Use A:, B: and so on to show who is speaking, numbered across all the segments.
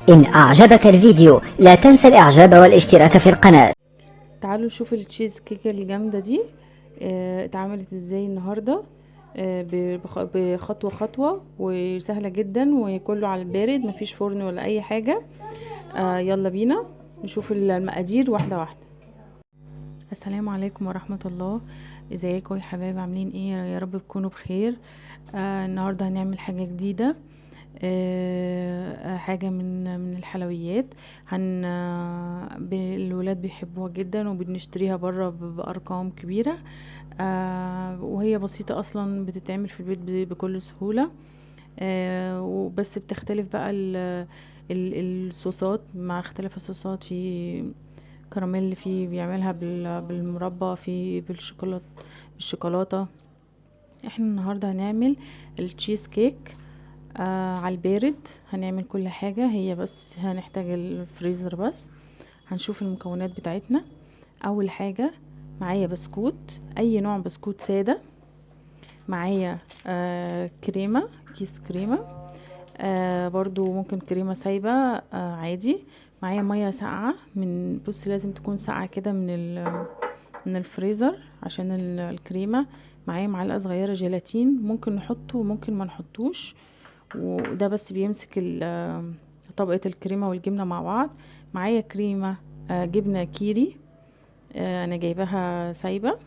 A: إن أعجبك الفيديو لا تنسى الإعجاب والاشتراك في القناة.
B: تعالوا نشوف التشيز كيكه الجامده دي اتعملت ازاي النهارده. بخطوه خطوه وسهله جدا وكله على البارد، مفيش فرن ولا اي حاجه. يلا بينا نشوف المقادير واحده واحده. السلام عليكم ورحمه الله. ازيكم يا حبايب، عاملين ايه؟ يا رب تكونوا بخير. النهارده هنعمل حاجه جديده، حاجة من الحلويات. الولاد بيحبوها جدا وبنشتريها برا بأرقام كبيرة. وهي بسيطة أصلا، بتتعمل في البيت بكل سهولة. وبس بتختلف بقى الصوصات، مع اختلاف الصوصات. في كراميل، في بيعملها بالمربى، في بالشوكولاتة. احنا النهاردة هنعمل التشيز كيك على البارد. هنعمل كل حاجة، هي بس هنحتاج الفريزر بس. هنشوف المكونات بتاعتنا. اول حاجة معايا بسكوت، اي نوع بسكوت سادة. معايا كريمة، كيس كريمة. برضو ممكن كريمة سايبة عادي. معايا مية ساقعة، بص لازم تكون ساقعة كده من الفريزر عشان الكريمة. معايا معلقة صغيرة جيلاتين، ممكن نحطه وممكن ما نحطوش، وده بس بيمسك طبقة الكريمة والجبنة مع بعض. معايا كريمة جبنة كيري، انا جايباها سايبة.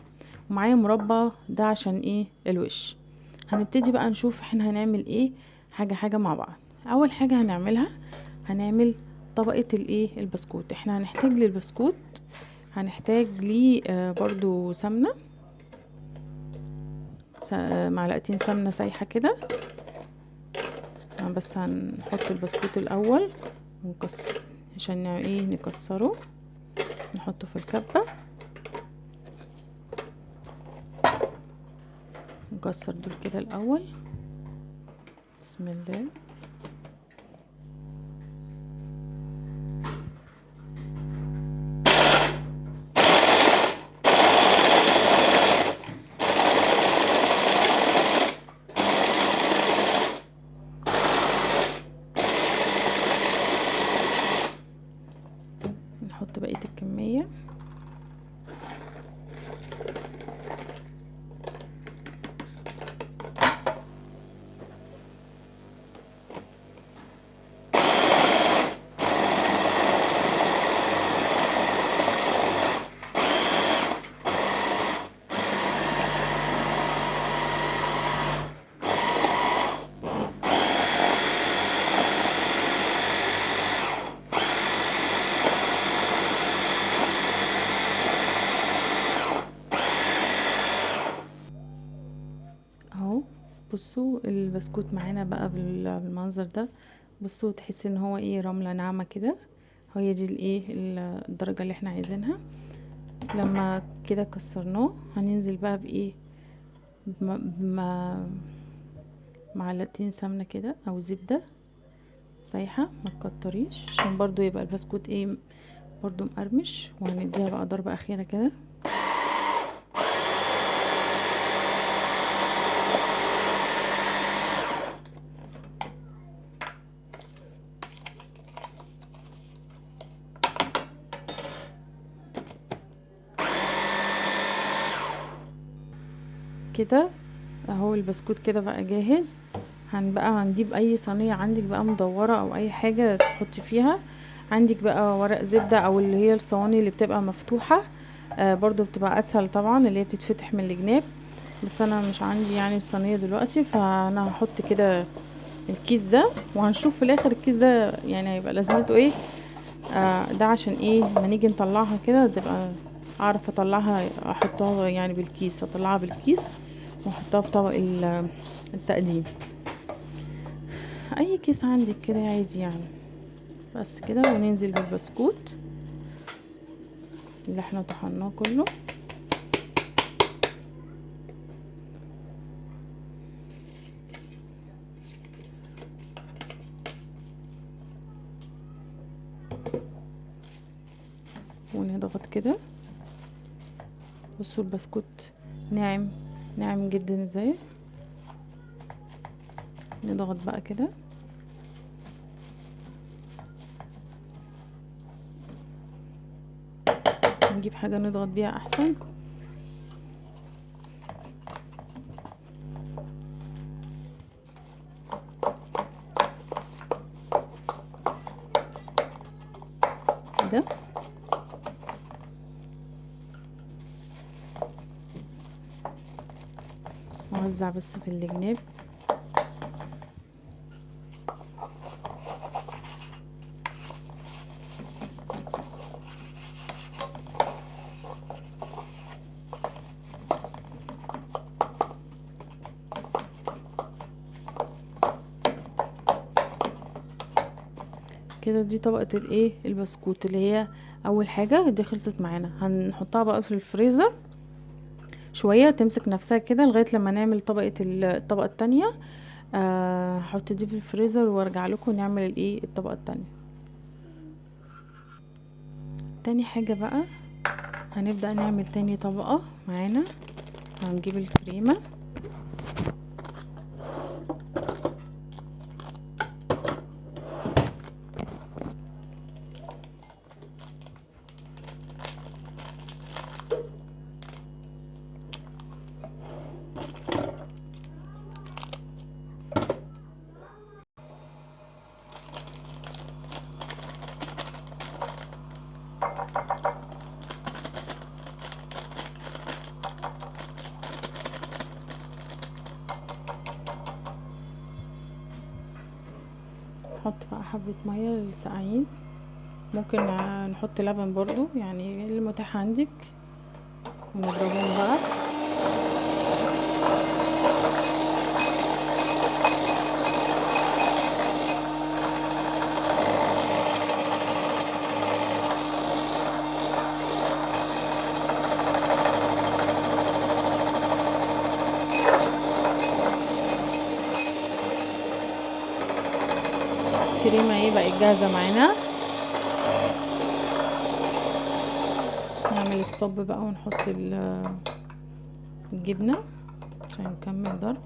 B: ومعايا مربى، ده عشان ايه؟ الوش. هنبتدي بقى نشوف احنا هنعمل ايه حاجة حاجة مع بعض. اول حاجة هنعملها، هنعمل طبقة الايه؟ البسكوت. احنا هنحتاج للبسكوت، هنحتاج ليه برضو سمنة، معلقتين سمنة سايحة كده. بس هنحط البسكوت الاول ونكسر عشان ايه؟ نكسره، نحطه في الكبة، نكسر دول كده الاول. بسم الله. نحط بقية الكمية. اهو بصوا البسكوت معانا بقى بالمنظر ده. بصوا تحس ان هو ايه؟ رملة ناعمة كده. هي دي الايه؟ الدرجة اللي احنا عايزينها. لما كده كسرناه، هننزل بقى بايه؟ معلقتين سمنة كده او زبدة سايحة، ما تكتريش عشان برضو يبقى البسكوت ايه؟ برضو مقرمش. وهنديها بقى ضربة اخيرة كده. كده اهو البسكوت كده بقى جاهز. هنجيب اي صينية عندك بقى مدورة او اي حاجة تحطي فيها. عندك بقى ورق زبدة او اللي هي الصواني اللي بتبقى مفتوحة، برضو بتبقى اسهل طبعا، اللي هي بتتفتح من الجناب. بس انا مش عندي يعني الصينية دلوقتي، فانا هحط كده الكيس ده، وهنشوف في الاخر الكيس ده يعني هيبقى لازمته ايه. ده عشان ايه؟ ما نيجي نطلعها كده تبقى اعرف اطلعها، احطها يعني بالكيس، اطلعها بالكيس واحطها في طبق التقديم. اي كيس عندك كده عادي يعني. بس كده، وننزل بالبسكوت اللي احنا طحناه كله. ونضغط كده. بصوا البسكوت ناعم، ناعم جدا ازاي. نضغط بقى كده. نجيب حاجة نضغط بيها احسن. كده اوزع بس في الجناب. كده دي طبقة الايه البسكوت اللي هي اول حاجة دي خلصت معانا. هنحطها بقى في الفريزر شوية تمسك نفسها كده لغاية لما نعمل الطبقة التانية. هحط دي في الفريزر وارجع لكم نعمل الايه الطبقة التانية. تاني حاجة بقى هنبدأ نعمل تاني طبقة معانا. هنجيب الكريمة نحط بقى حبة مية للسقعين. ممكن نحط لبن برضو يعني اللي متاح عندك ونضربهم بقى. الكريمة ايه بقت جاهزة معانا. نعمل ستوب بقى ونحط الجبنة عشان نكمل ضرب.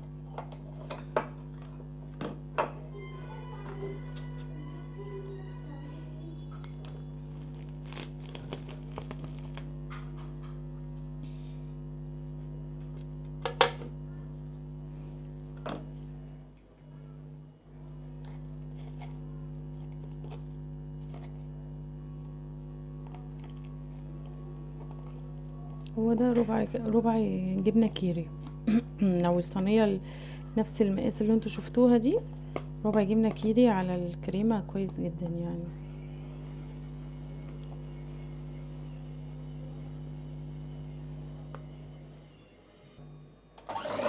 B: هو ده ربع جبنة كيري. لو الصينية نفس المقاس اللي انتوا شفتوها دي ربع جبنة كيري على الكريمة كويس جدا يعني.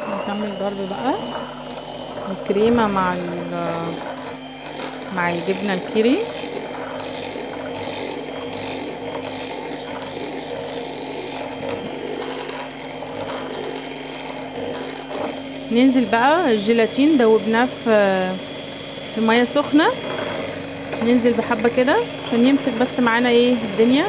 B: نكمل ضرب بقى الكريمة مع الجبنة الكيري. ننزل بقى الجيلاتين دوبناه في ميه سخنه. ننزل بحبه كده عشان يمسك بس معانا ايه الدنيا.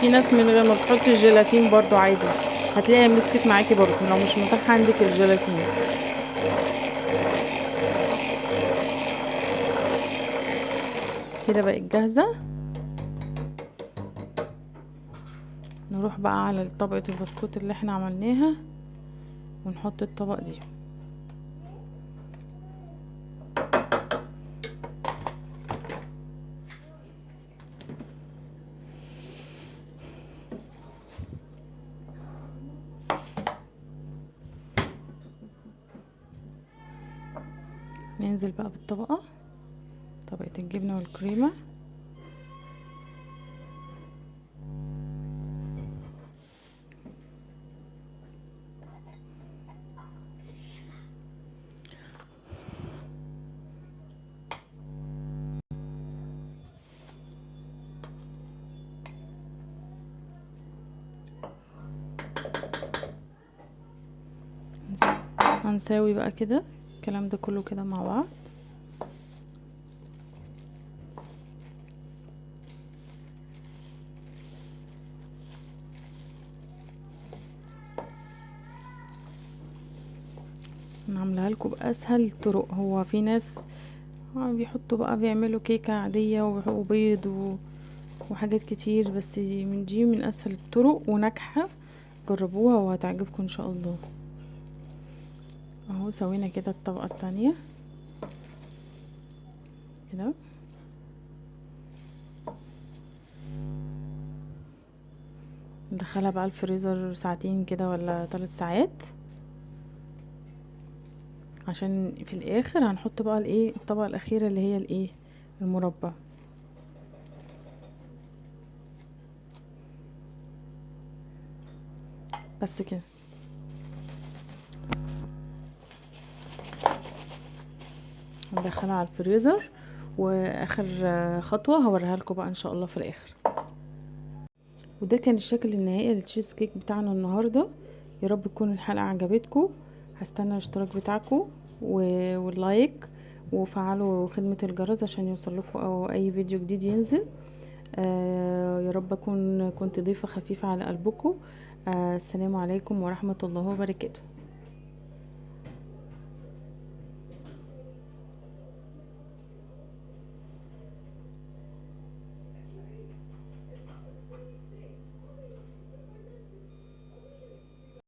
B: في ناس من غير ما بتحط الجيلاتين برضو عادي هتلاقيها مسكت معاكي برضو لو مش متاح عندك الجيلاتين. كده بقت جاهزه. نروح بقى على طبقه البسكوت اللي احنا عملناها ونحط الطبق دي. ننزل بقى بالطبقه طبقه الجبنه والكريمه. هنساوي بقى كده الكلام ده كله كده مع بعض. انا عاملاها لكم باسهل الطرق. هو في ناس بيحطوا بقى، بيعملوا كيكة عادية وبيض وحاجات كتير، بس دي من اسهل الطرق وناجحة. جربوها وهتعجبكم ان شاء الله. اهو سوينا كده الطبقة التانية كده. ندخلها بقى الفريزر ساعتين كده ولا 3 ساعات، عشان في الاخر هنحط بقى الايه الطبقة الاخيرة اللي هي الايه المربى. بس كده. ندخلها على الفريزر، واخر خطوة هوريها لكم بقى ان شاء الله في الاخر. وده كان الشكل النهائي للتشيز كيك بتاعنا النهارده. يا رب تكون الحلقه عجبتكم. هستنى الاشتراك بتاعكم واللايك، وفعلوا خدمه الجرس عشان يوصل لكم او اي فيديو جديد ينزل. يا رب اكون كنت ضيفه خفيفه على قلبكم. السلام عليكم ورحمه الله وبركاته.